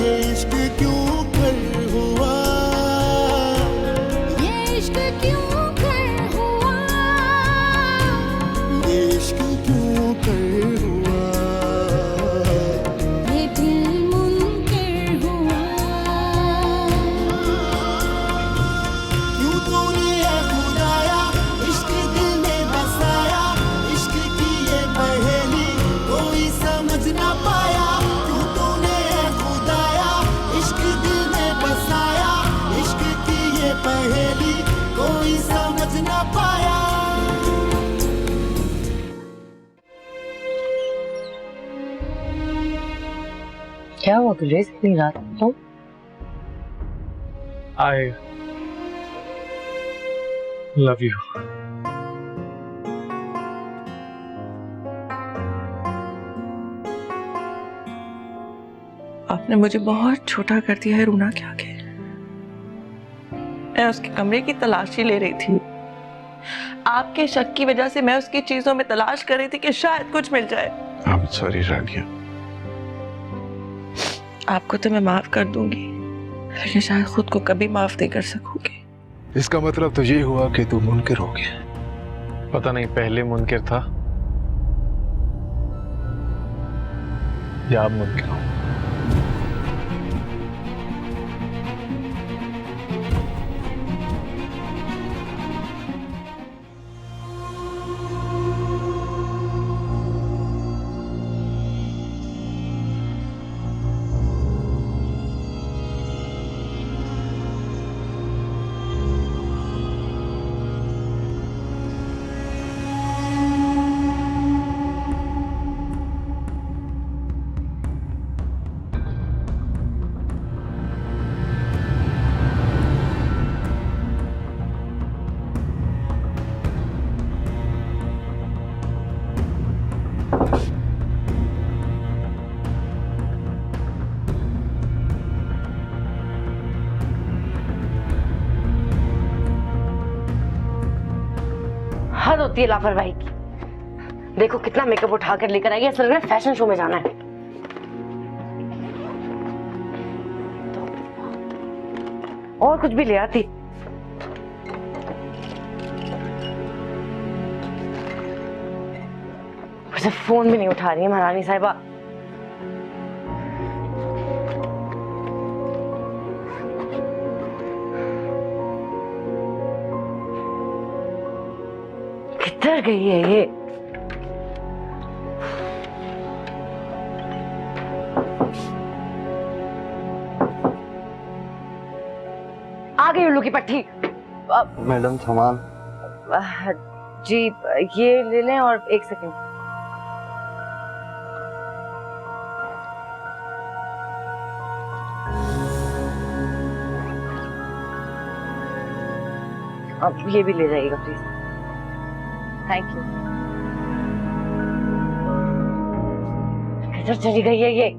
ये इश्क क्यों कर हुआ, ये इश्क क्यों कर हुआ, ये इश्क क्यों कर हुआ, ये दिल मुनकिर हुआ। यूं तूने है खुदाया इश्क दिल में बसाया, इश्क की ये पहेली कोई समझ ना पाया। यूं तूने है खुदाया इश्क दिल में बसाया, इश्क की ये पहेली कोई समझ ना पाया। क्या हुआ गुरेज, इतनी रात को? I love you. आपने मुझे बहुत छोटा कर दिया है रूना के आगे। मैं उसके कमरे की तलाशी ले रही थी। आपके शक की वजह से मैं उसकी चीजों में तलाश कर रही थी कि शायद कुछ मिल जाए। I'm sorry रानिया। आपको तो मैं माफ कर दूंगी, लेकिन शायद खुद को कभी माफ नहीं कर सकूंगी। इसका मतलब तो ये हुआ कि तू मुनकिर हो गया। पता नहीं पहले मुनकिर था या अब मुनकिर हो। हद होती है लापरवाही की। देखो कितना मेकअप उठा कर लेकर आई है, ऐसा लग रहा है फैशन शो में जाना है। तो और कुछ भी ले आती। वैसे फोन भी नहीं उठा रही है महारानी साहिबा। किधर गई है ये? आ गई उल्लू की पट्टी। मैडम सामान। जी ये ले लें और एक सेकंड। अब ये भी ले जाइएगा प्लीज। Thank you. किधर चली गई है ये?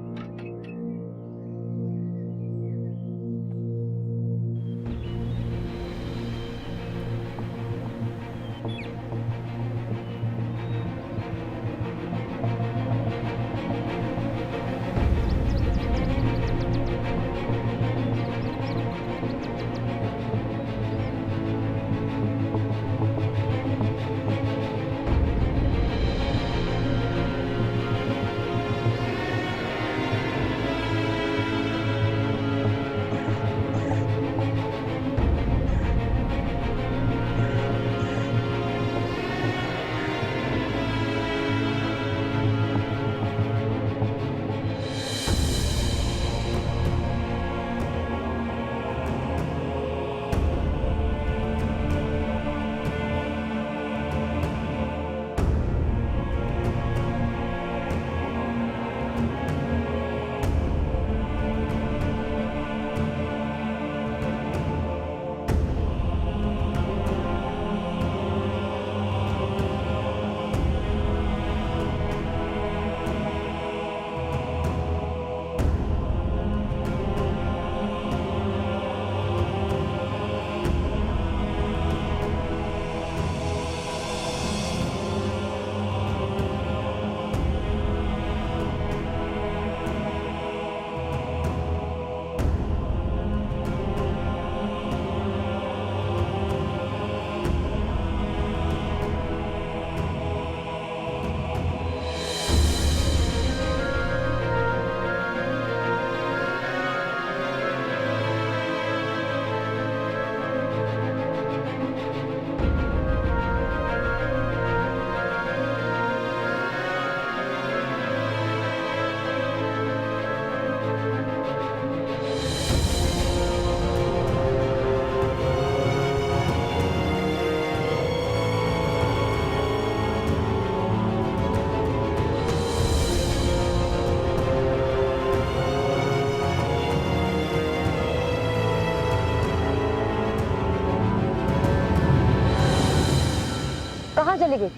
चली गई?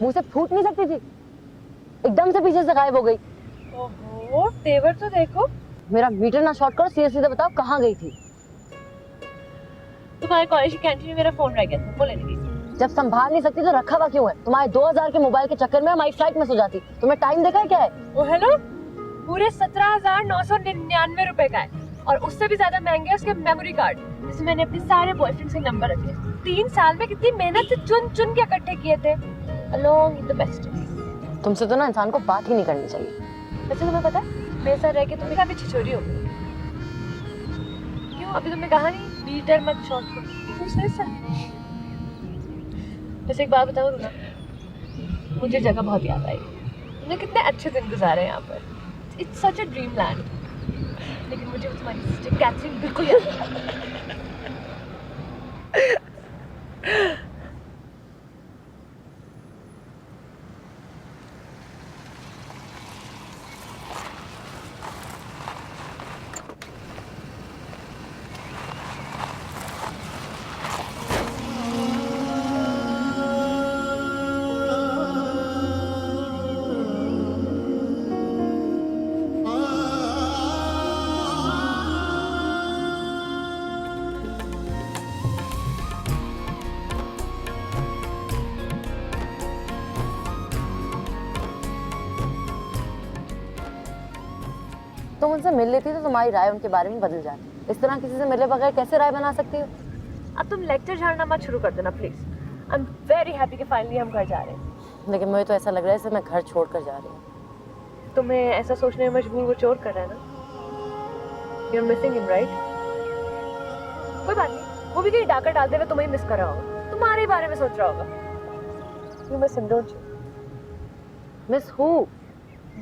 मुंह से फूट नहीं सकती थी, एकदम से पीछे से गायब हो गई। ओहो, तेवर तो देखो। मेरा मीटर ना शॉर्ट करो, सीधे सीधे बताओ कहाँ गई थी? तुम्हारे कॉलेज की कैंटीन में मेरा फोन रह गया था, वो लेने गई थी। जब संभाल नहीं सकती तो रखा हुआ क्यों है? तुम्हारे 2000 के मोबाइल के चक्कर में हमारी फ्लाइट मिस हो जाती। तुम्हें टाइम देखा है क्या है? ओ हेलो, पूरे 17,999 रुपए का है और उससे भी ज्यादा महंगे है उसके मेमोरी कार्ड, जिसमें मैंने अपने सारे बॉयफ्रेंड्स के नंबर रखे। 3 साल में कितनी मेहनत से चुन चुन के इकट्ठे किए थे। Along with the best. तुमसे तो ना इंसान को बात ही नहीं करनी चाहिए। वैसे तुम्हें पता है मेरे साथ रह के तुम्हें काफी छिछोरी हो गई। क्यों? अभी तुमने कहा नहीं मीटर मत शॉर्ट करो। वैसे एक बात बताऊं रूना, मुझे जगह बहुत याद आई। तुमने कितने अच्छे दिन गुजारे यहाँ पर। It's such a dream land. लेकिन मुझे तुम्हारी सिस्टर कैथरीन बिल्कुल याद नहीं। तुम उनसे मिल लेती तो तुम्हारी राय उनके बारे में बदल जाती। इस तरह किसी से मिले बगैर कैसे राय बना सकती हो? अब तुम लेक्चर झाड़ना मत शुरू कर देना please. I am very happy कि फाइनली हम घर जा रहे हैं। लेकिन मुझे तो ऐसा लग रहा है जैसे मैं घर छोड़कर जा रही हूँ। तुम्हें ऐसा सोचने में मजबूर वो चोर कर रहा है ना। You are missing him right? कोई बात नहीं, वो भी कहीं डाका डालते हुए तुम्हें मिस कर रहा होगा, तुम्हारे बारे में सोच रहा होगा। You miss him don't you? Miss who?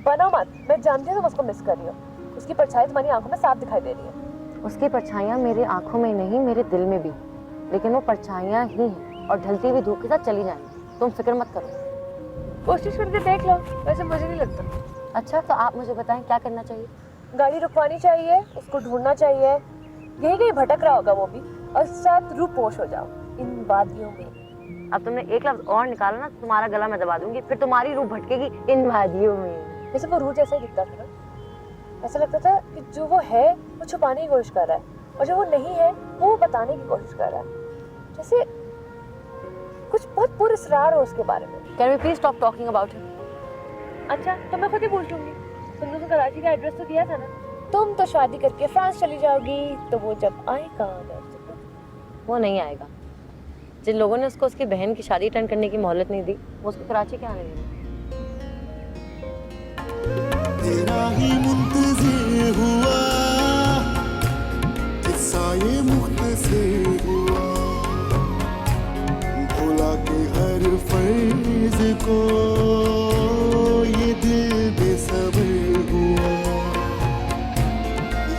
बनो मत, मैं जानती हूँ तुम उसको मिस कर रही हो। उसकी परछाई तुम्हारी आंखों में साफ दिखाई दे रही है। उसकी परछाइयाँ मेरी आंखों में नहीं, मेरे दिल में भी। लेकिन वो परछाइयाँ ही हैं और ढलती हुई धूप के साथ चली जाएंगी। तुम फिक्र मत करो। कोशिश करके देख लो, वैसे मुझे नहीं लगता। अच्छा, तो आप मुझे बताएं क्या करना चाहिए? गाड़ी रुकवानी चाहिए, उसको ढूंढना चाहिए। यही कहीं भटक रहा होगा वो भी, और साथ रूपोश हो जाओ इन वादियों में। अब तुमने एक लफ्ज और निकाला ना, तुम्हारा गला मैं दबा दूंगी, फिर तुम्हारी रूह भटकेगी इन वादियों में। वैसे वो रूह जैसा ही दिखता था ना। ऐसा लगता था कि जो वो है वो छुपाने की कोशिश कर रहा है, और जो वो नहीं है वो बताने की कोशिश कर रहा है। जैसे कुछ बहुत पुरस्कार हो उसके बारे में। Can we please stop talking about him? अच्छा, तो मैं खुद ही पूछ लूंगी। तुमने तो कराची का एड्रेस तो दिया था ना। तुम तो शादी करके फ्रांस चली जाओगी, तो वो जब आएगा वो नहीं आएगा। जिन लोगों ने उसको उसकी बहन की शादी अटेंड करने की मोहलत नहीं दी, वो उसको कराची क्या आने देंगे? तेरा ही मुंतज़िर हुआ, किस्सा ये मुख्तसर हुआ, भोला के हर फर्ज को ये दिल बेसब्र हुआ।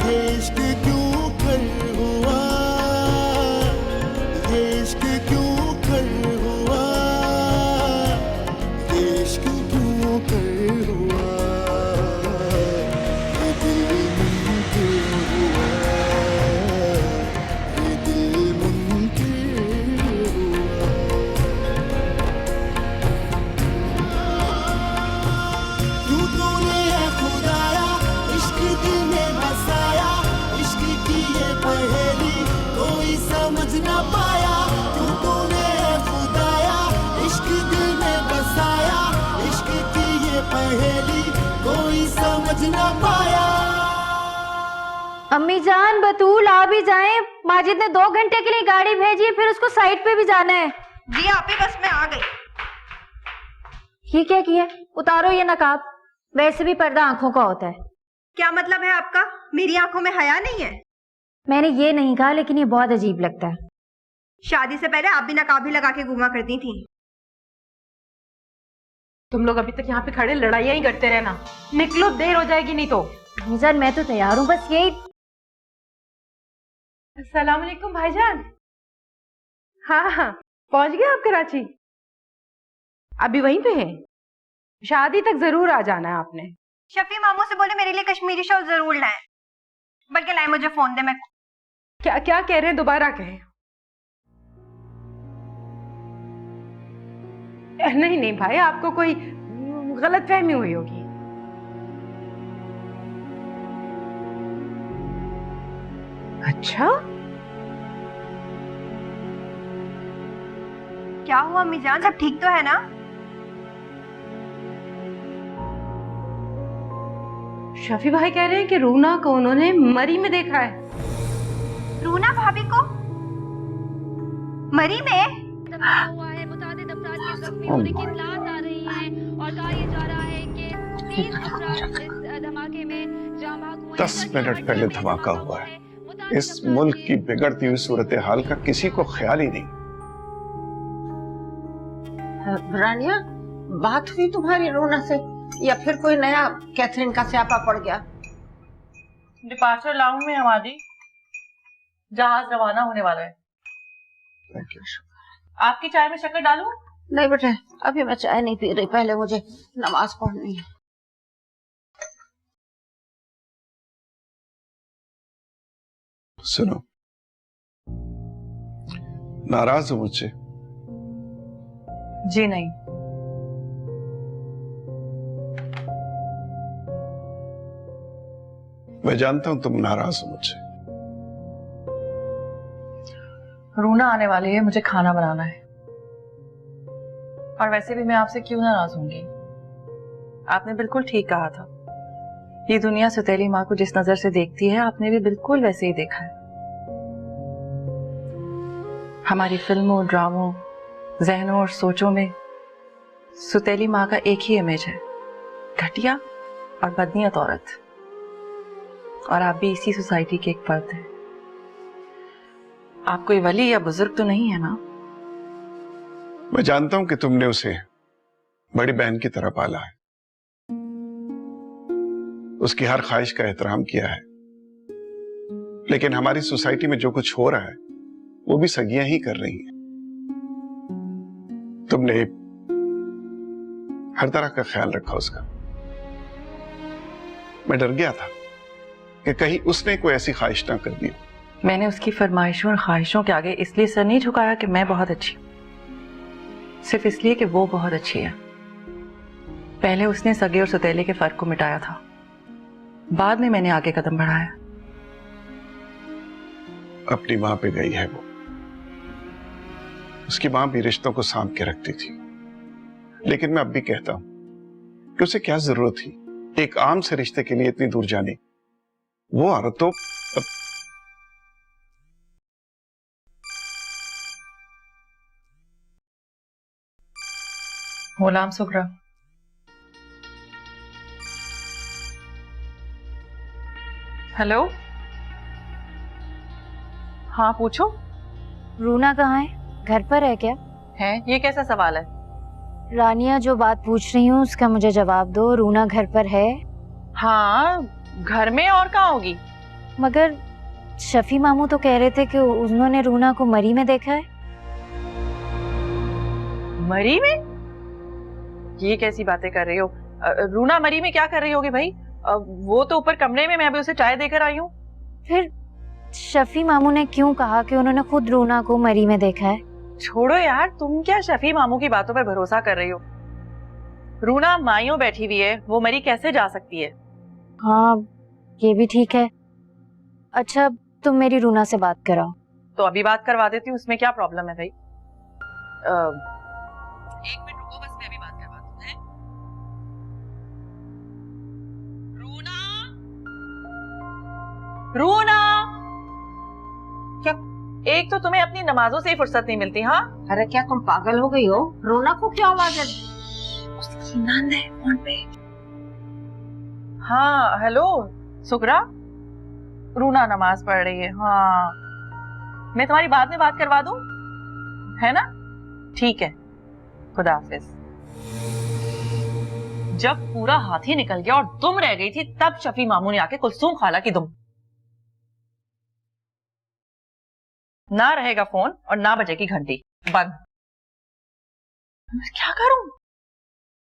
ये इश्क क्यों कर हुआ, ये इश्क क्यों कर हुआ, ये इश्क क्यों कर हुआ। ना पाया क्यों तूने खुदाया, इश्क दिल में बसाया, इश्क की ये पहेली कोई समझ ना पाया। अम्मी जान, बतूल आ भी जाएं। माजिद ने 2 घंटे के लिए गाड़ी भेजी है, फिर उसको साइड पे भी जाना है। जी आप ही बस में आ गई। ये क्या किया? उतारो ये नकाब। वैसे भी पर्दा आंखों का होता है। क्या मतलब है आपका? मेरी आंखों में हया नहीं है? मैंने ये नहीं कहा, लेकिन ये बहुत अजीब लगता है। शादी से पहले आप भी नकाब ही लगा के घूमा करती थी। तुम लोग अभी तक यहाँ पे खड़े लड़ाइयाँ ही करते रहना, निकलो, देर हो जाएगी नहीं तो। मिजान मैं तो तैयार हूँ, बस यही। अस्सलाम वालेकुम भाईजान। हाँ, पहुंच गए आप कराची? अभी वहीं पे हैं? शादी तक जरूर आ जाना है आपने। शफी मामू से बोले मेरे लिए कश्मीरी शॉल जरूर लाएं, बल्कि लाए मुझे फोन दे। मैं क्या क्या कह रहे हैं, दोबारा कहें। नहीं नहीं भाई, आपको कोई गलतफहमी हुई होगी। अच्छा, क्या हुआ अम्मी जान, सब ठीक तो है ना? शफी भाई कह रहे हैं कि रूना को उन्होंने मरी में देखा है। रूना भाभी को मरी में? हुआ है, मुतादिद अफराद के जख्मी होने की इत्तलात आ रही हैं और कहा यह जा रहा है कि 30 अफराद इस धमाके में जाँ भाग हुए। 10 मिनट पहले धमाका हुआ है। इस मुल्क की बिगड़ती हुई सूरत हाल का किसी को ख्याल ही नहीं। रानिया, बात हुई तुम्हारी रूना से या फिर कोई नया कैथरीन का स्यापा पड़ गया? डिपार्चर लाउंज में हमारी जहाज रवाना होने वाला है। Thank you. आपकी चाय में शक्कर डालूं? नहीं बेटे, अभी मैं चाय नहीं पी रही, पहले मुझे नमाज पढ़नी है। सुनो, नाराज हो मुझसे? जी नहीं। मैं जानता हूं तुम नाराज हो मुझसे। रूना आने वाली है, मुझे खाना बनाना है। और वैसे भी मैं आपसे क्यों नाराज होंगी? आपने बिल्कुल ठीक कहा था। ये दुनिया सौतेली माँ को जिस नजर से देखती है, आपने भी बिल्कुल वैसे ही देखा है। हमारी फिल्मों, ड्रामों, जहनों और सोचों में सौतेली माँ का एक ही इमेज है, घटिया और बदनीयत औरत। और आप भी इसी सोसाइटी के एक फर्द हैं। आप कोई वली या बुजुर्ग तो नहीं है ना? मैं जानता हूं कि तुमने उसे बड़ी बहन की तरह पाला है, उसकी हर ख्वाहिश का एहतराम किया है। लेकिन हमारी सोसाइटी में जो कुछ हो रहा है वो भी सगियां ही कर रही हैं। तुमने हर तरह का ख्याल रखा उसका। मैं डर गया था कि कहीं उसने कोई ऐसी ख्वाहिश ना कर दी। मैंने उसकी फरमाइशों और ख्वाहिशों के आगे इसलिए सर नहीं झुकाया कि मैं बहुत अच्छी हूं, सिर्फ इसलिए कि वो बहुत अच्छी है। पहले उसने सगे और सौतेले के फर्क को मिटाया था, बाद में मैंने आगे कदम बढ़ाया। अपनी मां पे गई है वो। उसकी मां भी रिश्तों को सांप के रखती थी, लेकिन मैं अब भी कहता हूं कि उसे क्या जरूरत थी एक आम से रिश्ते के लिए इतनी दूर जाने। वो औरत तो गुलाम सुगरा, हेलो। हाँ पूछो। रूना कहाँ है? घर पर है क्या? है? ये कैसा सवाल है? रानिया, जो बात पूछ रही हूँ उसका मुझे जवाब दो। रूना घर पर है? हाँ, घर में और कहाँ होगी? मगर शफी मामू तो कह रहे थे कि उन्होंने रूना को मरी में देखा है। मरी में? ये कैसी बातें कर रही हो? रूना मरी में क्या कर रही होगी भाई? वो तो ऊपर कमरे में, मैं अभी उसे चाय देकर आई हूँ। फिर शफी मामू ने क्यों कहा कि उन्होंने खुद रूना को मरी में देखा है? छोड़ो यार, तुम क्या शफी मामू की बातों पर भरोसा कर रही हो? रूना माइयों बैठी हुई है, वो मरी कैसे जा सकती है? हाँ, ये भी ठीक है। अच्छा, तुम मेरी रूना से बात कराओ। तो अभी बात करवा देती हूँ, उसमें क्या प्रॉब्लम है भाई? एक मिनट रुको, बस मैं भी बात करवाती हूँ। हैं? रूना, रूना, क्या? एक तो तुम्हें अपनी नमाजों से ही फुर्सत नहीं मिलती। हाँ, अरे क्या तुम पागल हो गई हो? रूना को क्या आवाज है? उसकी नंद है फोन पे। हाँ हेलो सुगरा, रूना नमाज पढ़ रही है। हाँ, मैं तुम्हारी बाद में बात करवा दूं, है ना? ठीक है, खुदा हाफिज। जब पूरा हाथी निकल गया और तुम रह गई थी, तब शफी मामू ने आके कुलसूम खाला की दुम। ना रहेगा फोन और ना बजेगी घंटी। बंद। क्या करूं?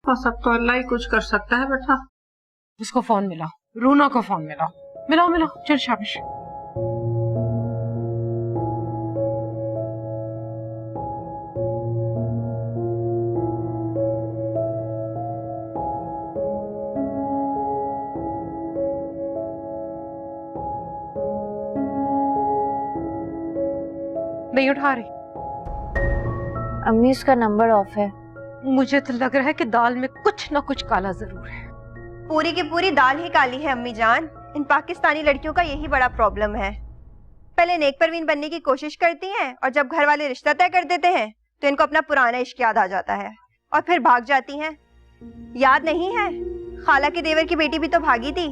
सब तो अल्लाह ही कुछ कर सकता है बेटा। उसको फोन मिलाओ, रूना को फोन मिलाओ। मिलाओ मिलाओ, चल शाबाश। नहीं उठा रही। अम्मी उसका नंबर ऑफ है। मुझे तो लग रहा है कि दाल में कुछ ना कुछ काला जरूर है। पूरी की पूरी दाल ही काली है अम्मी जान। इन पाकिस्तानी लड़कियों का यही बड़ा प्रॉब्लम है। पहले नेक परवीन बनने की कोशिश करती हैं और जब घर वाले रिश्ता तय कर देते हैं तो इनको अपना पुराना इश्क याद आ जाता है और फिर भाग जाती हैं। याद नहीं है, खाला के देवर की बेटी भी तो भागी थी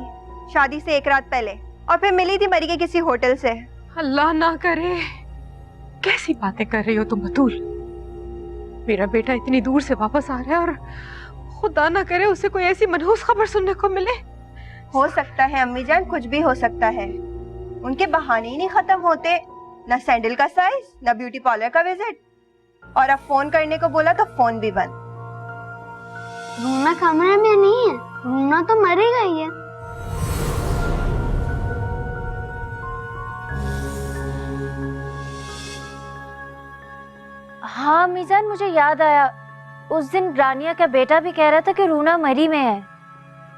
शादी से एक रात पहले और फिर मिली थी मरी के किसी होटल से। अल्लाह ना करे, कैसी बातें कर रही हो तुम बतूल। मेरा बेटा इतनी दूर से वापस आ रहा है और खुदा ना करे उसे कोई ऐसी मनहूस खबर सुनने को मिले। हो सकता है अम्मी जान, कुछ भी हो सकता है। उनके बहाने ही नहीं खत्म होते, ना सैंडल का साइज, ना ब्यूटी पार्लर का विजिट, और अब फोन करने को बोला तो फोन भी बंद। रूना कमरे में नहीं है, रूना तो मरी गई है। हाँ मीजान, मुझे याद आया, उस दिन रानिया का बेटा भी कह रहा था कि रूना मरी में है।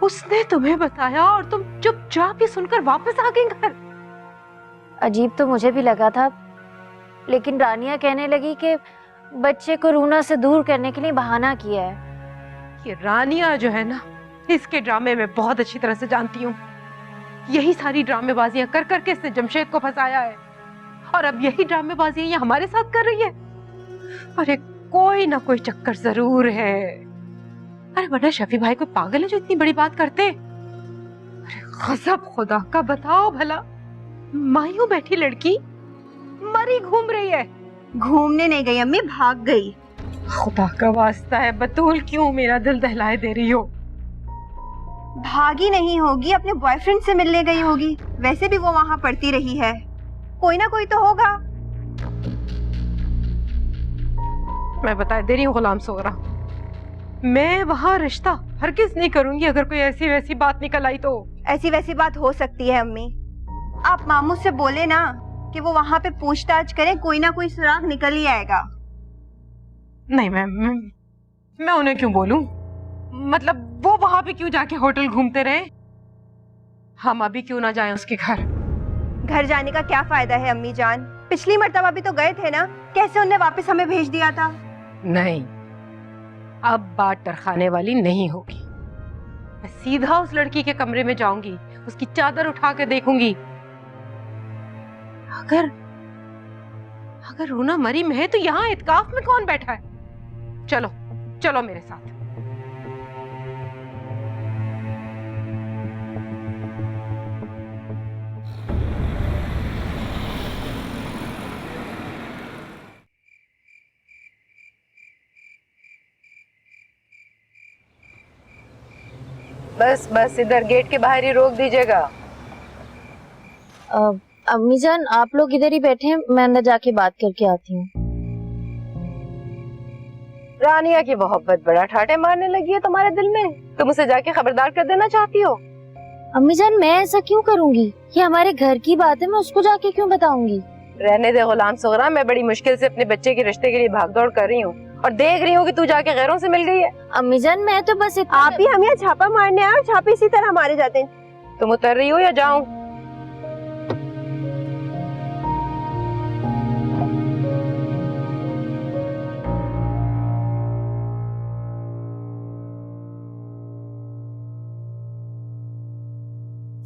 उसने तुम्हें बताया और तुम चुपचाप ही सुनकर वापस आ गई घर। अजीब तो मुझे भी लगा था, लेकिन रानिया कहने लगी कि बच्चे को रूना से दूर करने के लिए बहाना किया है। ये रानिया जो है ना, इसके ड्रामे में बहुत अच्छी तरह से जानती हूँ। यही सारी ड्रामेबाजियां कर करके इसने जमशेद को फंसाया है और अब यही ड्रामेबाजियां ये हमारे साथ कर रही है। अरे कोई ना कोई चक्कर जरूर है। अरे वरना शफी भाई कोई पागल है जो इतनी बड़ी बात करते? अरे गजब खुदा का, बताओ भला, मायूं बैठी लड़की मरी घूम रही है। घूमने नहीं गई अम्मी, भाग गई। खुदा का वास्ता है बतूल, क्यों मेरा दिल दहलाए दे रही हो? भागी नहीं होगी, अपने बॉयफ्रेंड से मिलने गई होगी। वैसे भी वो वहां पढ़ती रही है, कोई ना कोई तो होगा। मैं बता दे रही हूँ गुलाम सोगरा, मैं वहाँ रिश्ता हरगिज नहीं करूंगी अगर कोई ऐसी वैसी बात निकल आई तो। ऐसी वैसी बात हो सकती है अम्मी, आप मामू से बोले ना कि वो वहाँ पे पूछताछ करें, कोई ना कोई सुराग निकल ही आएगा। नहीं, मैं उन्हें क्यों बोलूं? मतलब वो वहाँ पे क्यों जाके होटल घूमते रहे? हम अभी क्यों ना जाएं उसके घर? घर जाने का क्या फायदा है अम्मी जान? पिछली मर्तबा भी तो गए थे ना, कैसे उनने वापस हमें भेज दिया था। नहीं, अब बात टरखाने वाली नहीं होगी। मैं सीधा उस लड़की के कमरे में जाऊंगी, उसकी चादर उठा के देखूंगी। अगर रूना मरी में है तो यहाँ इत्काफ में कौन बैठा है? चलो चलो मेरे साथ। बस इधर गेट के बाहर ही रोक दीजिएगा। अम्मी जान, आप लोग इधर ही बैठे हैं, मैं अंदर जाके बात करके आती हूँ। रानिया की मोहब्बत बड़ा ठाटे मारने लगी है तुम्हारे दिल में, तुम उसे जाके खबरदार कर देना चाहती हो? अम्मी जान, मैं ऐसा क्यों करूँगी? ये हमारे घर की बात है, मैं उसको जाके क्यों बताऊंगी? रहने दे गुलाम सोगरा, मैं बड़ी मुश्किल से अपने बच्चे के रिश्ते के लिए भागदौड़ कर रही हूँ और देख रही हूँ कि तू जाके गैरों से मिल गई है। अम्मी जान, मैं तो बस आप ही हमें छापा मारने आए और छापे इसी तरह मारे जाते हैं। तुम उतर रही हो या जाऊं?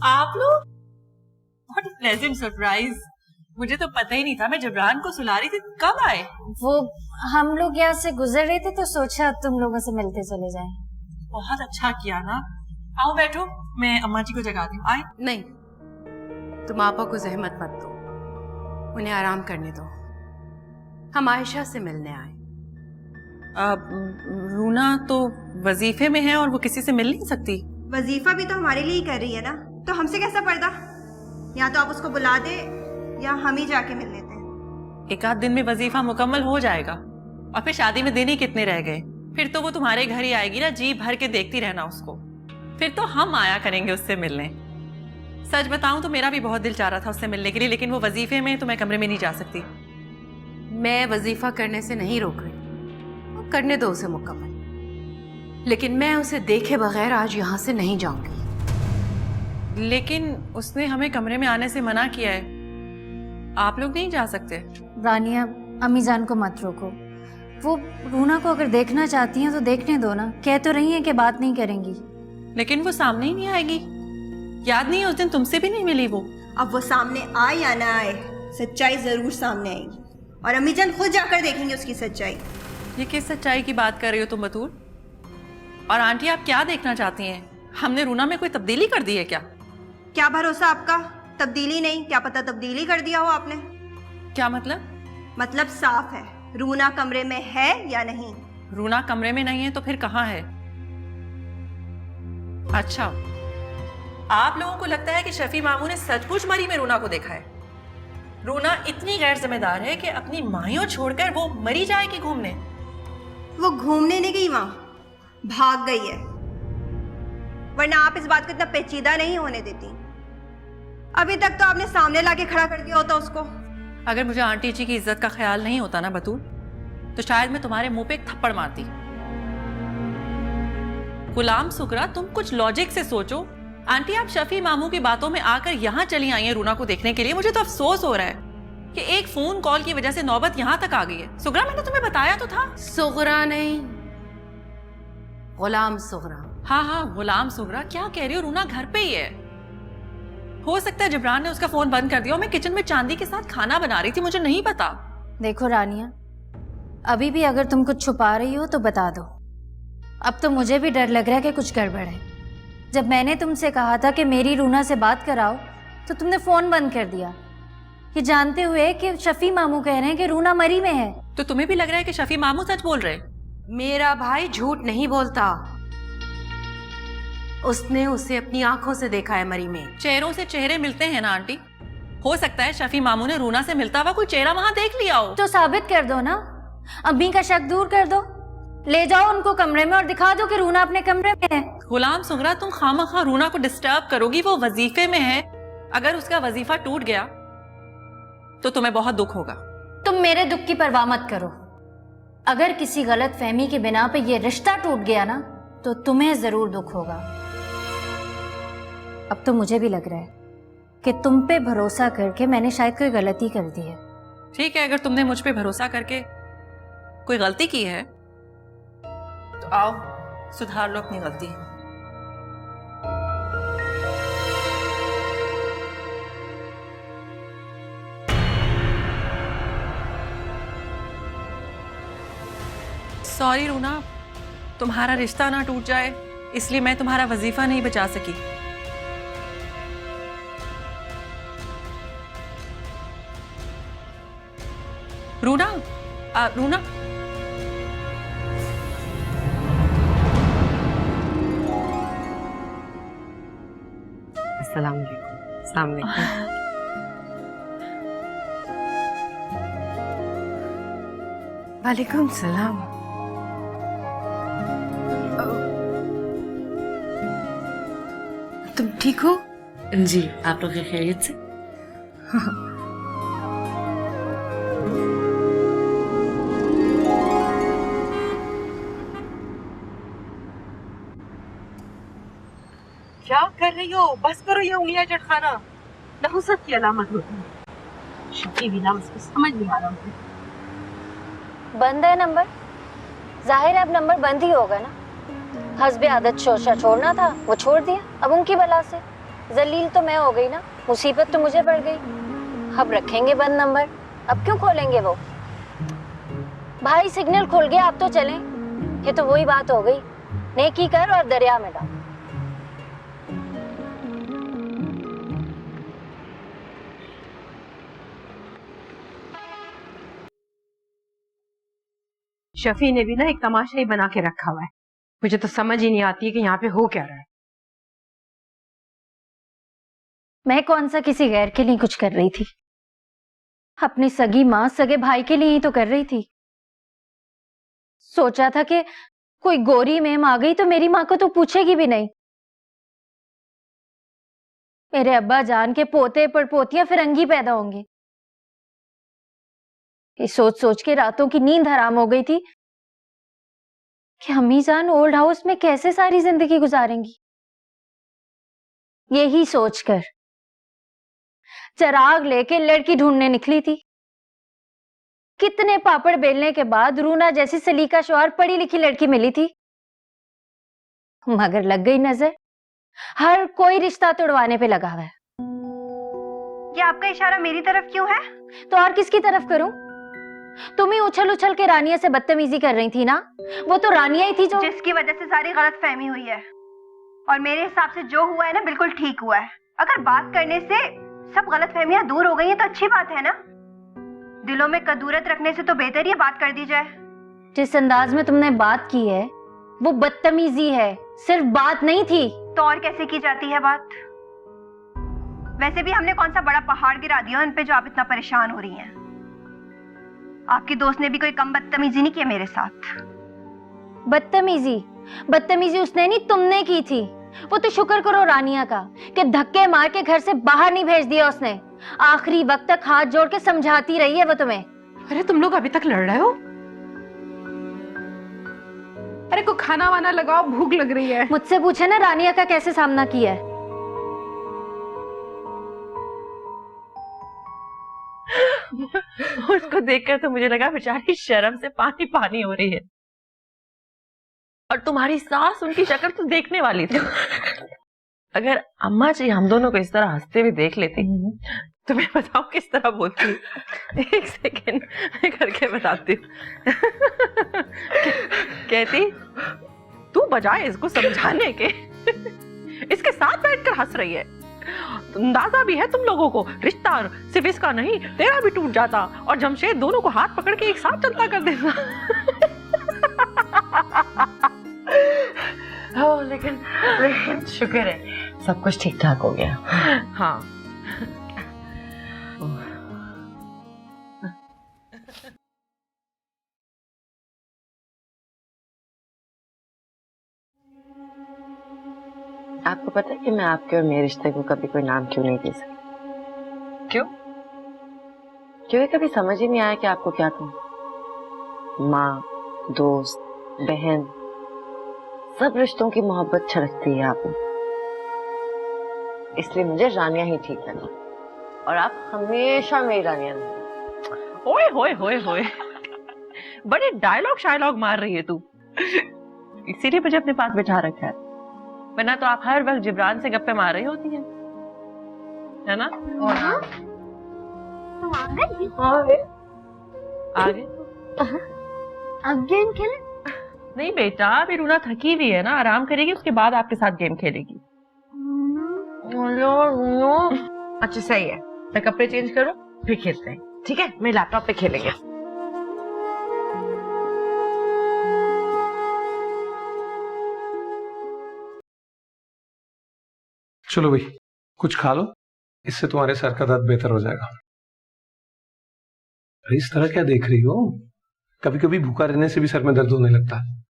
आप लोग? What a pleasant surprise. मुझे तो पता ही नहीं था, मैं जबरान को सुला रही थी, कब आए? वो हम लोग यहाँ से गुजर रहे थे तो सोचा तुम लोगों से मिलते चले जाएं। बहुत अच्छा किया ना। आओ बैठो, मैं अम्मा जी को जगाती हूँ। आए? नहीं, तुम आपा को जहमत मत दो, उन्हें आराम करने दो। हम आयशा से मिलने आए। रूना तो वजीफे में है और वो किसी से मिल नहीं सकती। वजीफा भी तो हमारे लिए ही कर रही है ना, तो हमसे कैसा पर्दा? या तो आप उसको बुला दे या हम ही जाके मिल लेते हैं। एक आध दिन में वजीफा मुकम्मल हो जाएगा और फिर शादी में दिन ही कितने रह गए। फिर तो वो तुम्हारे घर ही आएगी ना, जी भर के देखती रहना उसको। फिर तो हम आया करेंगे उससे मिलने। सच बताऊं तो मेरा भी बहुत दिल चाह रहा था उससे मिलने के लिए, लेकिन वो वजीफे में तो मैं कमरे में नहीं जा सकती। मैं वजीफा करने से नहीं रोक रही, करने दो उसे मुकम्मल, लेकिन मैं उसे देखे बगैर आज यहाँ से नहीं जाऊंगी। लेकिन उसने हमें कमरे में आने से मना किया है, आप लोग नहीं जा सकते? रानिया, अम्मी जान को मत रोको। वो रूना को अगर देखना चाहती हैं तो देखने दो ना। कह तो रही हैं कि बात नहीं करेंगी। लेकिन वो सामने ही नहीं आएगी। याद नहीं, उस दिन तुमसे भी नहीं मिली वो। अब वो सामने आए या ना आए, सच्चाई जरूर सामने आएगी और अम्मी जान खुद जाकर देखेंगे उसकी सच्चाई। ये किस सच्चाई की बात कर रही हो तुम बतूल? और आंटी, आप क्या देखना चाहती हैं? हमने रूना में कोई तब्दीली कर दी है क्या? क्या भरोसा आपका? तब्दीली नहीं, क्या पता तब्दीली कर दिया हो आपने। क्या मतलब? मतलब साफ है, रूना कमरे में है या नहीं। रूना कमरे में नहीं है तो फिर कहाँ है? अच्छा, आप लोगों को लगता है कि शफी मामू ने सचमुच मरी में रूना को देखा है? रूना इतनी गैर जिम्मेदार है कि अपनी माहियों छोड़कर वो मरी जाएगी घूमने? वो घूमने नहीं गई, वहां भाग गई है। वरना आप इस बात को इतना पेचीदा नहीं होने देती। अभी तक तो आपने सामने लाके खड़ा कर दिया होता उसको। अगर मुझे आंटी जी की इज्जत का ख्याल नहीं होता ना बतूल, तो शायद मैं तुम्हारे मुंह पे एक थप्पड़ मारती। गुलाम सुगरा, तुम कुछ लॉजिक से सोचो। आंटी, आप शफी मामू की बातों में आकर यहाँ चली आई हैं रूना को देखने के लिए। मुझे तो अफसोस हो रहा है कि एक फोन कॉल की वजह से नौबत यहाँ तक आ गई है। सुगरा, मैंने तुम्हें बताया तो था। सुगरा नहीं, गुलाम सुगरा। हाँ हाँ, गुलाम सुगरा। क्या कह रही हो? रूना घर पे ही है। हो सकता है जिब्रान ने उसका फोन बंद कर दिया हो। मैं किचन में चांदी के साथ खाना बना रही थी, मुझे नहीं पता। देखो रानिया, अभी भी अगर तुम कुछ छुपा रही हो तो बता दो। अब तो मुझे भी डर लग रहा है कि कुछ गड़बड़ है। जब मैंने तुमसे कहा था कि मेरी रूना से बात कराओ तो तुमने फोन बंद कर दिया, ये जानते हुए कि शफी मामू कह रहे हैं कि रूना मरी में है। तो तुम्हें भी लग रहा है कि शफी मामू सच बोल रहे? मेरा भाई झूठ नहीं बोलता। उसने उसे अपनी आंखों से देखा है मरी में। चेहरों से चेहरे मिलते हैं ना आंटी। हो सकता है शफी मामू ने रूना से मिलता हुआ कोई चेहरा वहां देख लिया हो। तो साबित कर दो ना, अम्मी का शक दूर कर दो। ले जाओ उनको कमरे में और दिखा दो कि रूना अपने कमरे में है। गुलाम सुगरा, तुम खामखा रूना को डिस्टर्ब करोगी। वो वजीफे में है। अगर उसका वजीफा टूट गया तो तुम्हें बहुत दुख होगा। तुम मेरे दुख की परवाह मत करो। अगर किसी गलत फहमी की बिना पे ये रिश्ता टूट गया ना तो तुम्हें जरूर दुख होगा। अब तो मुझे भी लग रहा है कि तुम पे भरोसा करके मैंने शायद कोई गलती कर दी है। ठीक है, अगर तुमने मुझ पे भरोसा करके कोई गलती की है तो आओ सुधार लो अपनी गलती। सॉरी रूना, तुम्हारा रिश्ता ना टूट जाए इसलिए मैं तुम्हारा वजीफा नहीं बचा सकी। रूना, रूना, अस्सलाम वालेकुम। अस्सलाम वालेकुम। वालेकुम सलाम। तुम ठीक हो? जी, आप लोग खैरियत से? क्या कर रही हो? बस करो ये उंगलियां चटकाना, नहुसत की अलामत होती है। शफी बिना मुझको समझ नहीं आ रहा मुझे। बंद है नंबर, जाहिर है अब नंबर बंद ही होगा ना। हस्बे आदत शोशा छोड़ना था, वो छोड़ दिया। अब उनकी बला से जलील तो मैं हो गई ना, मुसीबत तो मुझे पड़ गई। अब रखेंगे बंद नंबर, अब क्यों खोलेंगे वो? भाई सिग्नल खुल गया, अब तो चलें। ये तो वही बात हो गई, नेकी कर और दरिया में डाल। शफी ने भी ना एक तमाशा ही बना के रखा हुआ है। मुझे तो समझ ही नहीं आती है कि यहाँ पे हो क्या रहा है। मैं कौन सा किसी गैर के लिए कुछ कर रही थी? अपनी सगी माँ सगे भाई के लिए ही तो कर रही थी। सोचा था कि कोई गोरी मेम आ गई तो मेरी माँ को तो पूछेगी भी नहीं। मेरे अब्बा जान के पोते पड़पोतियां फिरंगी पैदा होंगे। ये सोच सोच के रातों की नींद हराम हो गई थी कि अम्मी जान ओल्ड हाउस में कैसे सारी जिंदगी गुजारेंगी। यही सोचकर चिराग लेके लड़की ढूंढने निकली थी। कितने पापड़ बेलने के बाद रूना जैसी सलीका शौहर पढ़ी लिखी लड़की मिली थी, मगर लग गई नजर। हर कोई रिश्ता तोड़वाने पे लगा हुआ है। ये आपका इशारा मेरी तरफ क्यों है? तो और किसकी तरफ करूं? तुम ही उछल उछल के रानिया से बदतमीजी कर रही थी ना। वो तो रानिया ही थी जो जिसकी वजह से सारी गलत फहमी हुई है। और मेरे हिसाब से जो हुआ है ना, बिल्कुल ठीक हुआ है। अगर बात करने से सब गलत फहमियां दूर हो गई है तो अच्छी बात है ना। दिलों में कदूरत रखने से तो बेहतर ही बात कर दी जाए। जिस अंदाज में तुमने बात की है वो बदतमीजी है, सिर्फ बात नहीं थी। तो और कैसे की जाती है बात? वैसे भी हमने कौन सा बड़ा पहाड़ गिरा दिया उन पे जो आप इतना परेशान हो रही हैं। आपकी दोस्त ने भी कोई कम बदतमीजी नहीं की मेरे साथ। बदतमीजी उसने नहीं, तुमने की थी। वो तो शुक्र करो रानिया का कि धक्के मार के घर से बाहर नहीं भेज दिया उसने। आखिरी वक्त तक हाथ जोड़ के समझाती रही है वो तुम्हें। अरे तुम लोग अभी तक लड़ रहे हो? अरे को खाना वाना लगाओ, भूख लग रही है। मुझसे पूछे ना रानिया का कैसे सामना किया है। उसको देखकर तो मुझे लगा बेचारी शर्म से पानी पानी हो रही है। और तुम्हारी सास, उनकी शक्ल तो देखने वाली थी। अगर अम्मा जी हम दोनों को इस तरह हंसते हुए देख लेती तो मैं बताऊं किस तरह बोलती। एक सेकेंड मैं करके बताती हूँ। कहती तू बजाय इसको समझाने के इसके साथ बैठकर हंस रही है। अंदाजा भी है तुम लोगों को, रिश्ता सिर्फ इसका नहीं तेरा भी टूट जाता और जमशेद दोनों को हाथ पकड़ के एक साथ चलता कर देता। लेकिन शुक्र है सब कुछ ठीक ठाक हो गया। हाँ आपको पता है कि मैं आपके और मेरे रिश्ते को कभी कोई नाम क्यों नहीं दे सकती? क्यों? क्योंकि कभी समझ ही नहीं आया कि आपको क्या कहूं। माँ, दोस्त, बहन, सब रिश्तों की मोहब्बत छलकती है आप में। इसलिए मुझे रानिया ही ठीक लगा और आप हमेशा मेरी रानिया नहीं। ओए होए होए होए, बड़े डायलॉग शायलॉग मार रही है तू। इसीलिए मुझे अपने पास बिठा रखा है, वरना तो आप हर वक्त जिब्रान से गप्पे मार रही होती हैं, है ना? आगे अब गेम खेले? नहीं बेटा, अभी रूना थकी हुई है ना, आराम करेगी, उसके बाद आपके साथ गेम खेलेगी। अच्छा सही है, मैं कपड़े चेंज करूं फिर खेलते हैं, ठीक है? मैं लैपटॉप पे खेलेंगे। चलो भाई कुछ खा लो, इससे तुम्हारे सर का दर्द बेहतर हो जाएगा। अरे इस तरह क्या देख रही हो? कभी कभी भूखा रहने से भी सर में दर्द होने लगता है।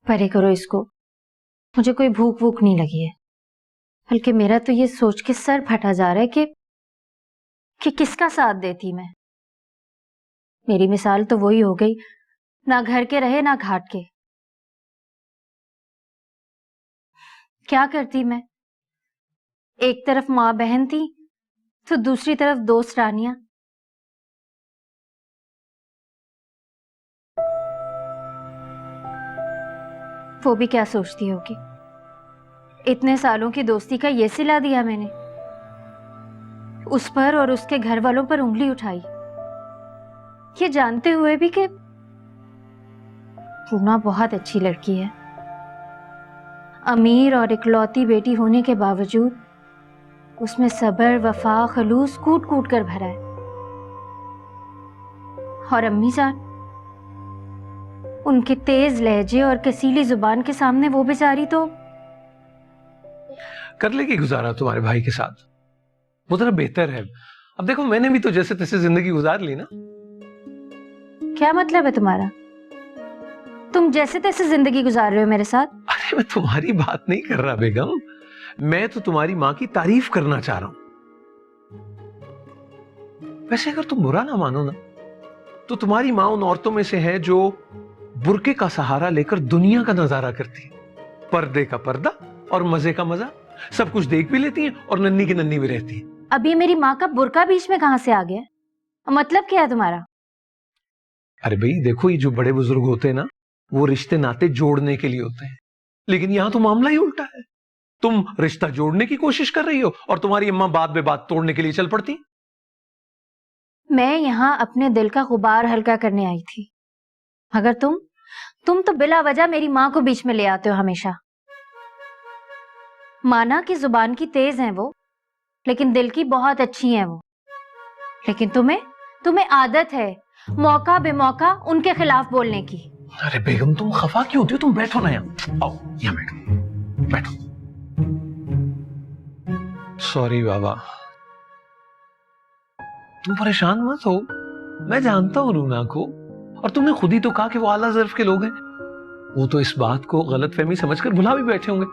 परे करो इसको, मुझे कोई भूख वूख नहीं लगी है। बल्कि मेरा तो ये सोच के सर फटा जा रहा है कि किसका साथ देती मैं। मेरी मिसाल तो वही हो गई, ना घर के रहे ना घाट के। क्या करती मैं? एक तरफ माँ बहन थी तो दूसरी तरफ दोस्त रानिया। वो भी क्या सोचती होगी, इतने सालों की दोस्ती का ये सिला दिया मैंने, उस पर और उसके घर वालों पर उंगली उठाई, ये जानते हुए भी कि रूना बहुत अच्छी लड़की है। अमीर और इकलौती बेटी होने के बावजूद उसमें सब्र, वफा, खलूस कूट कूट कर भरा है। और अम्मी जान, उनके तेज लहजे और कसीली जुबान के सामने वो बेचारी तो कर लेगी गुजारा तुम्हारे भाई के साथ, वो जरा बेहतर है। अब देखो मैंने भी तो जैसे तैसे जिंदगी गुजार ली ना। क्या मतलब है तुम्हारा? तुम जैसे तैसे जिंदगी गुजार रहे हो मेरे साथ? अरे मैं तुम्हारी बात नहीं कर रहा बेगम, मैं तो तुम्हारी माँ की तारीफ करना चाह रहा हूं। वैसे अगर तुम बुरा ना मानो ना, तो तुम्हारी माँ उन औरतों में से है जो बुरके का सहारा लेकर दुनिया का नजारा करती है। पर्दे का पर्दा और मजे का मजा, सब कुछ देख भी लेती हैं और नन्ही की नन्ही भी रहती है। अभी मेरी माँ का बुरका बीच में कहां से आ गया? मतलब क्या है तुम्हारा? अरे भाई देखो, ये जो बड़े बुजुर्ग होते हैं ना, वो रिश्ते नाते जोड़ने के लिए होते हैं, लेकिन यहां तो मामला ही उल्टा है। तुम रिश्ता जोड़ने की कोशिश कर रही हो और तुम्हारी अम्मा बात बे बात तोड़ने के लिए चल पड़ती। मैं यहाँ अपने दिल का गुबार हल्का करने आई थी, मगर तुम तो बिला वजह मेरी माँ को बीच में ले आते हो हमेशा। माना कि जुबान की तेज हैं वो, लेकिन दिल की बहुत अच्छी हैं वो। लेकिन तुम्हें आदत है मौका बेमौका उनके खिलाफ बोलने की। अरे बेगम, तुम खफा क्यों होती हो? तुम बैठो ना यहाँ, आओ यहाँ बैठो। सॉरी बाबा, तुम परेशान मत हो, मैं जानता हूँ रूना को, और तुमने खुद ही तो कहा कि वो आला ज़र्फ के लोग हैं। वो तो इस बात को गलतफहमी समझकर भुला भी बैठे होंगे।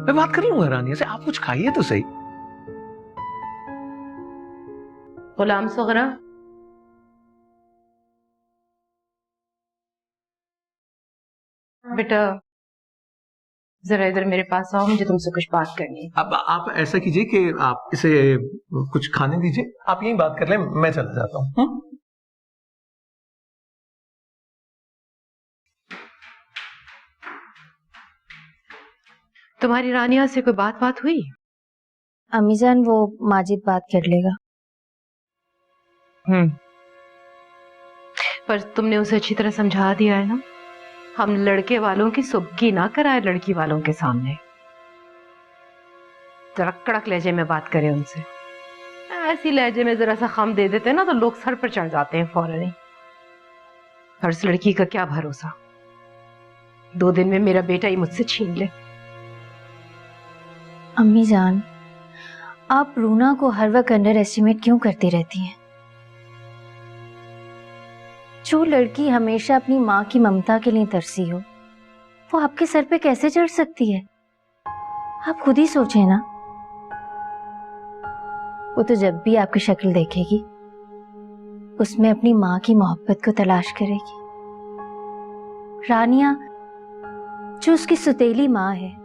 मैं बात कर लूंगा रानिया से, आप कुछ खाइए तो सही। गुलाम सगरा, बेटा जरा इधर मेरे पास आओ, मुझे तुमसे कुछ बात करनी है। अब आप ऐसा कीजिए कि आप इसे कुछ खाने दीजिए, आप यहीं बात कर लें, मैं चला जाता हूँ। तुम्हारी रानिया से कोई बात हुई? अम्मीजान, वो माजिद बात कर लेगा। पर तुमने उसे अच्छी तरह समझा दिया है ना, हम लड़के वालों की सुबकी ना कराए लड़की वालों के सामने। जरा कड़क लहजे में बात करें उनसे। ऐसी लहजे में जरा सा खम दे देते ना तो लोग सर पर चढ़ जाते हैं फौरन ही। और उस लड़की का क्या भरोसा, 2 दिन में मेरा बेटा ही मुझसे छीन ले। अम्मी जान, आप रूना को हर वक्त अंडर एस्टिमेट क्यों करती रहती हैं? जो लड़की हमेशा अपनी माँ की ममता के लिए तरसी हो, वो आपके सर पे कैसे चढ़ सकती है? आप खुद ही सोचें ना। वो तो जब भी आपकी शक्ल देखेगी, उसमें अपनी माँ की मोहब्बत को तलाश करेगी। रानिया, जो उसकी सुतेली माँ है,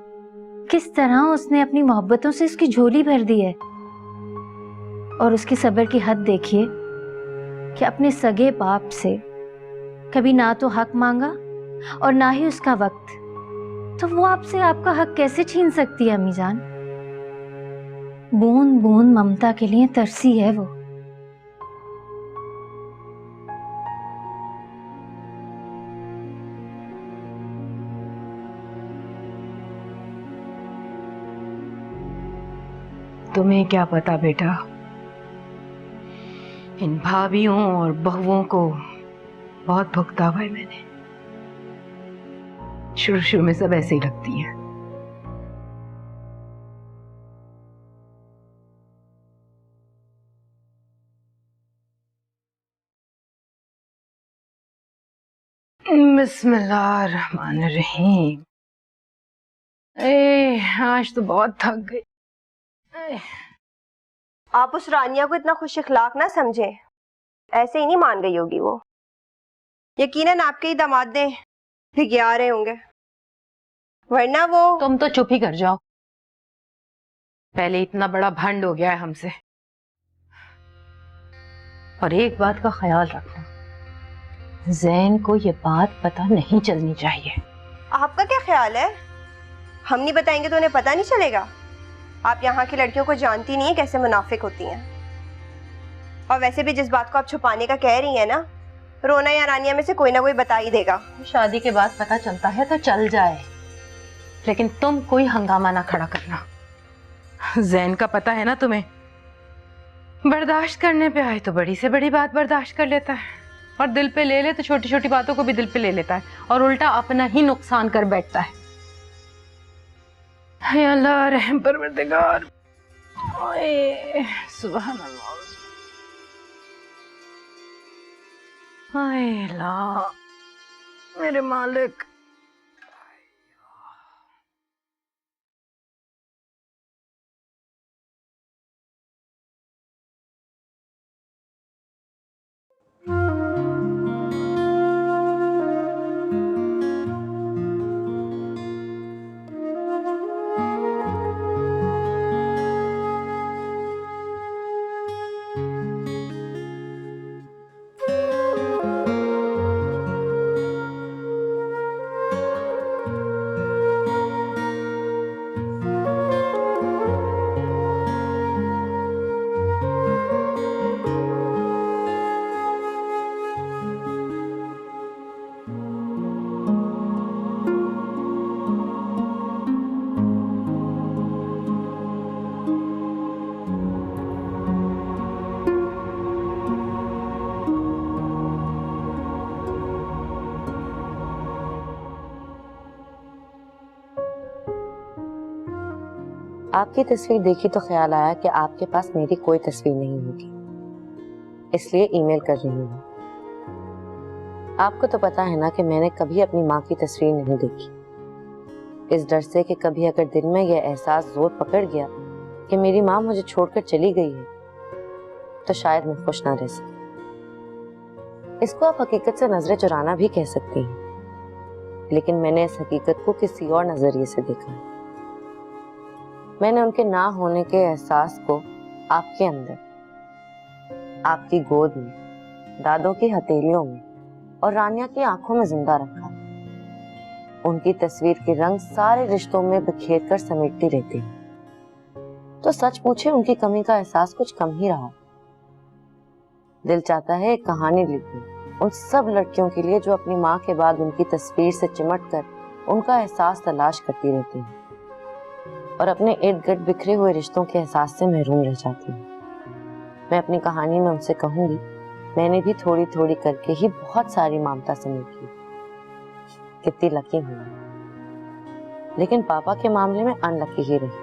किस तरह उसने अपनी मोहब्बतों से उसकी झोली भर दी है। और उसकी सब्र की हद देखिए कि अपने सगे बाप से कभी ना तो हक मांगा और ना ही उसका वक्त, तो वो आपसे आपका हक कैसे छीन सकती है? अम्मी जान, बूंद बूंद ममता के लिए तरसी है वो। तुम्हें क्या पता बेटा, इन भाभियों और बहुओं को बहुत भुगता हुआ है मैंने। शुरू में सब ऐसे ही लगती हैं। बिस्मिल्लाहिर्रहमानिर्रहीम। आज तो बहुत थक गई। आप उस रानिया को इतना खुश इखलाक ना समझें, ऐसे ही नहीं मान गई होगी वो। यकीनन आपके ही दामादे भिगिया रहे होंगे, वरना वो। तुम तो चुप ही कर जाओ, पहले इतना बड़ा भंड हो गया है हमसे। और एक बात का ख्याल रखना, जैन को ये बात पता नहीं चलनी चाहिए। आपका क्या ख्याल है? हम नहीं बताएंगे तो उन्हें पता नहीं चलेगा? आप यहाँ की लड़कियों को जानती नहीं है कैसे मुनाफिक होती हैं। और वैसे भी जिस बात को आप छुपाने का कह रही हैं ना, रोना या रानिया में से कोई ना कोई बता ही देगा। शादी के बाद पता चलता है तो चल जाए, लेकिन तुम कोई हंगामा ना खड़ा करना। जैन का पता है ना तुम्हें, बर्दाश्त करने पे आए तो बड़ी से बड़ी बात बर्दाश्त कर लेता है, और दिल पे ले ले तो छोटी छोटी बातों को भी दिल पे ले लेता है, और उल्टा अपना ही नुकसान कर बैठता है। हे अल्लाह रहम परवरदिगार। ओए सुभान अल्लाह। हाय अल्लाह मेरे मालिक। आपकी तस्वीर देखी तो ख्याल आया कि आपके पास मेरी कोई तस्वीर नहीं होगी, इसलिए ईमेल कर रही हूँ। आपको तो पता है ना कि मैंने कभी अपनी माँ की तस्वीर नहीं देखी, इस डर से कि कभी अगर दिल में यह एहसास जोर पकड़ गया कि मेरी माँ मुझे छोड़कर चली गई है तो शायद मैं खुश ना रह सकी। इसको आप हकीकत से नजरें चुराना भी कह सकती हैं, लेकिन मैंने इस हकीकत को किसी और नजरिए से देखा है। मैंने उनके ना होने के एहसास को आपके अंदर, आपकी गोद में, दादों की हथेलियों में और रानिया की आंखों में जिंदा रखा। उनकी तस्वीर के रंग सारे रिश्तों में बिखेर कर समेटती रहती है। तो सच पूछे उनकी कमी का एहसास कुछ कम ही रहा। दिल चाहता है एक कहानी लिखूं उन सब लड़कियों के लिए जो अपनी माँ के बाद उनकी तस्वीर से चिमट कर उनका एहसास तलाश करती रहती हैं और अपने इर्द गिर्द बिखरे हुए रिश्तों के एहसास से महरूम रह जाती हैं। मैं अपनी कहानी में उनसे कहूंगी, मैंने भी थोड़ी थोड़ी करके ही बहुत सारी ममता समेट ली। कितनी लकी हूँ, लेकिन पापा के मामले में अनलकी ही रही।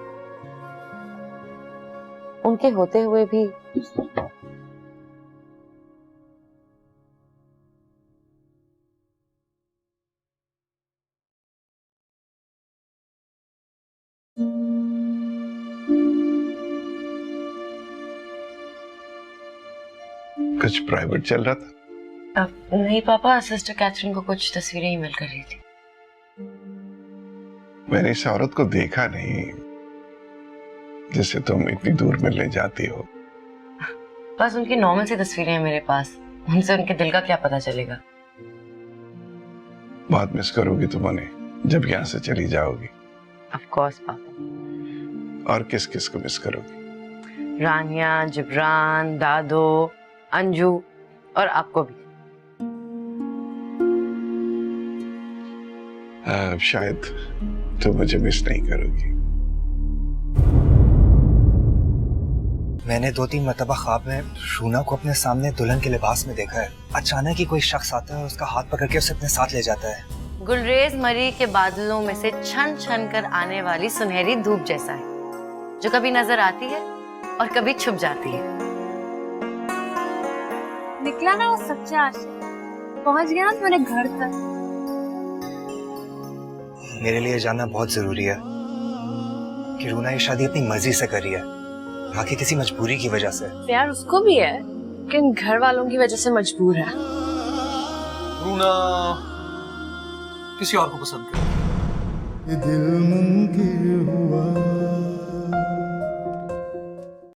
उनके होते हुए भी कुछ प्राइवेट चल रहा था? नहीं पापा, सिस्टर कैथरीन को कुछ तस्वीरें ईमेल कर रही थी। मैंने इस औरत को देखा नहीं जिसे तुम इतनी दूर मिलने जाती हो। बस उनकी नॉर्मल सी तस्वीरें हैं मेरे पास, उनसे उनके दिल का क्या पता चलेगा। बहुत मिस करोगी तुम उन्हें जब यहाँ से चली जाओगी। ऑफ कोर्स पापा। और किस किस को मिस करोगी? रानिया, जिब्रान, दादो, अंजू और आपको भी। शायद तुम मुझे मिस नहीं करोगी। मैंने 2-3 मरतबा ख्वाब में रूना को अपने सामने दुल्हन के लिबास में देखा है। अचानक ही कोई शख्स आता है और उसका हाथ पकड़ के उसे अपने साथ ले जाता है। गुलरेज मरी के बादलों में से छन छन कर आने वाली सुनहरी धूप जैसा है, जो कभी नजर आती है और कभी छुप जाती है। निकला ना वो सच्चा आशिक, पहुंच गया ना तुम्हारे घर तक। मेरे लिए जानना बहुत जरूरी है कि रूना ये शादी अपनी मर्जी से कर रही है, बाकी किसी मजबूरी की वजह से। प्यार उसको भी है, लेकिन घर वालों की वजह से मजबूर है। रूना किसी और को पसंद कर। दिल मुमकिन हुआ